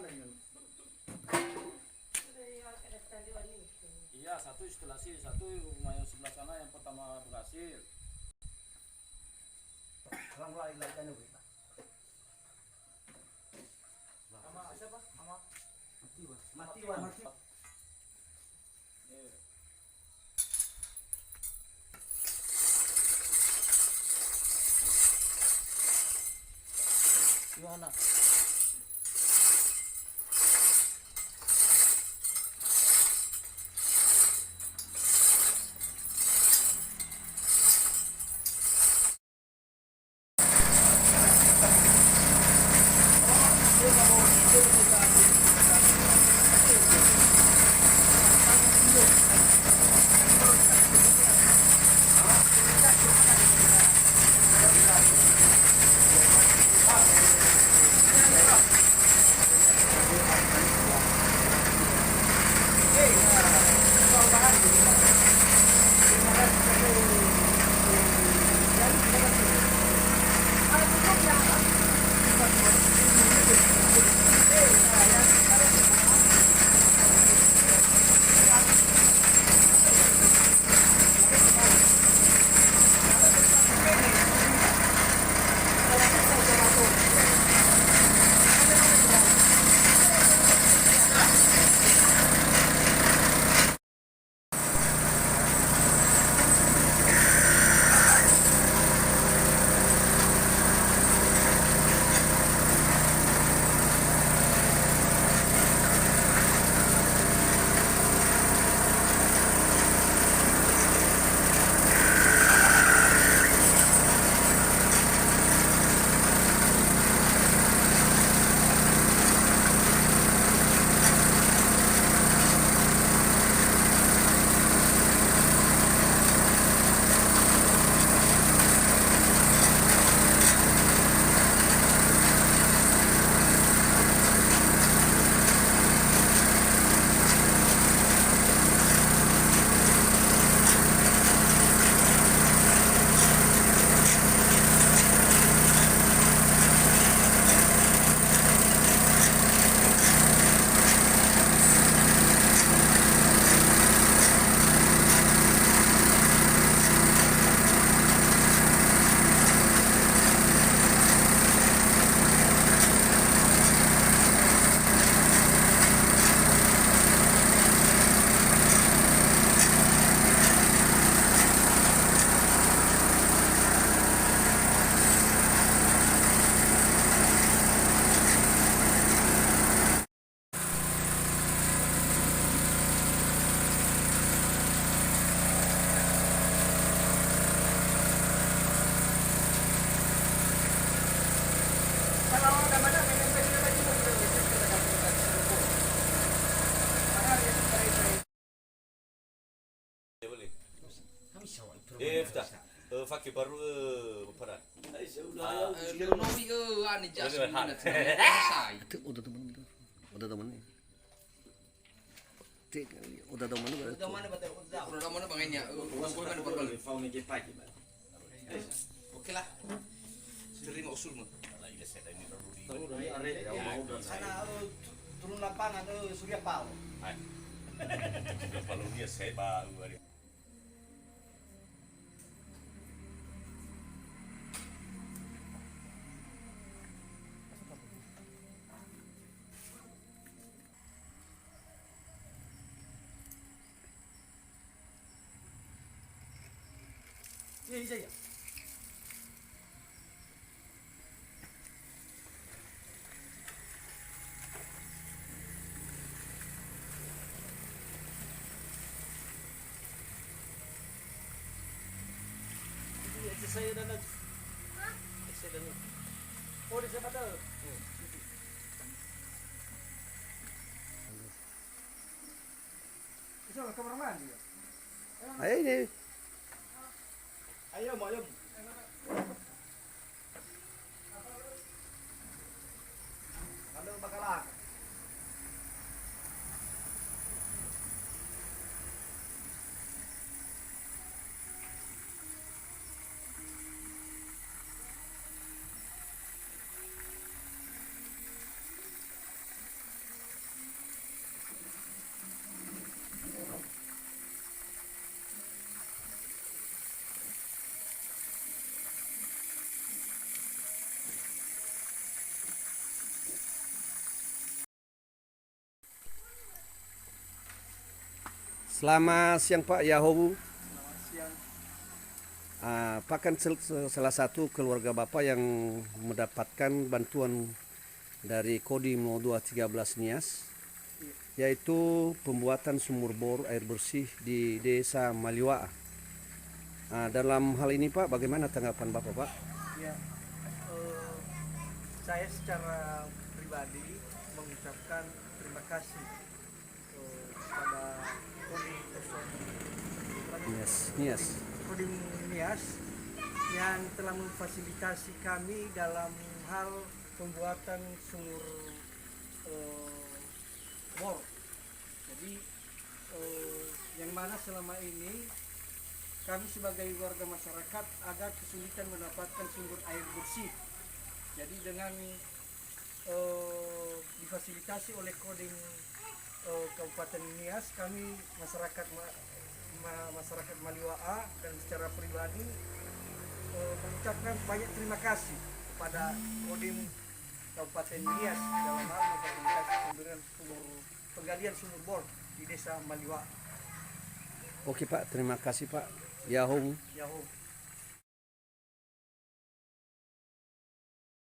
mana yun? Iya, satu instalasi, satu rumah yang sebelah sana yang pertama berhasil. Orang lain kan itu. Sama siapa? Sama Matiwan. Gimana? افتح فكي برو بفران udah temen gitu udah temen cek udah temen udah temen bangnya oke lah terima usulmu Sana turun lapangan Surya Paloh. kalau dia saya baru Iya ya. Saya dan saya dan oh di sana ada itu kamar mandi ya ayo ini ayo ayo ada bakalan Selamat siang Pak Yahobu. Selamat siang. Pak kan salah satu keluarga Bapak yang mendapatkan bantuan dari Kodim 0213 Nias, yaitu pembuatan sumur bor air bersih di Desa Maliwaa. Dalam hal ini Pak, bagaimana tanggapan Bapak Pak? Ya, saya secara pribadi mengucapkan terima kasih kepada Kodim Nias yang telah memfasilitasi kami dalam hal pembuatan sumur bor. Jadi yang mana selama ini kami sebagai warga masyarakat agak kesulitan mendapatkan sumber air bersih. Jadi dengan difasilitasi oleh Kodim Kabupaten Nias, kami masyarakat Maliwaa dan secara pribadi mengucapkan banyak terima kasih kepada Kodim Kabupaten Nias dalam hal memfasilitasi penggalian sumur bor di Desa Maliwaa. Oke Pak, terima kasih Pak Yahobu. Yahoo.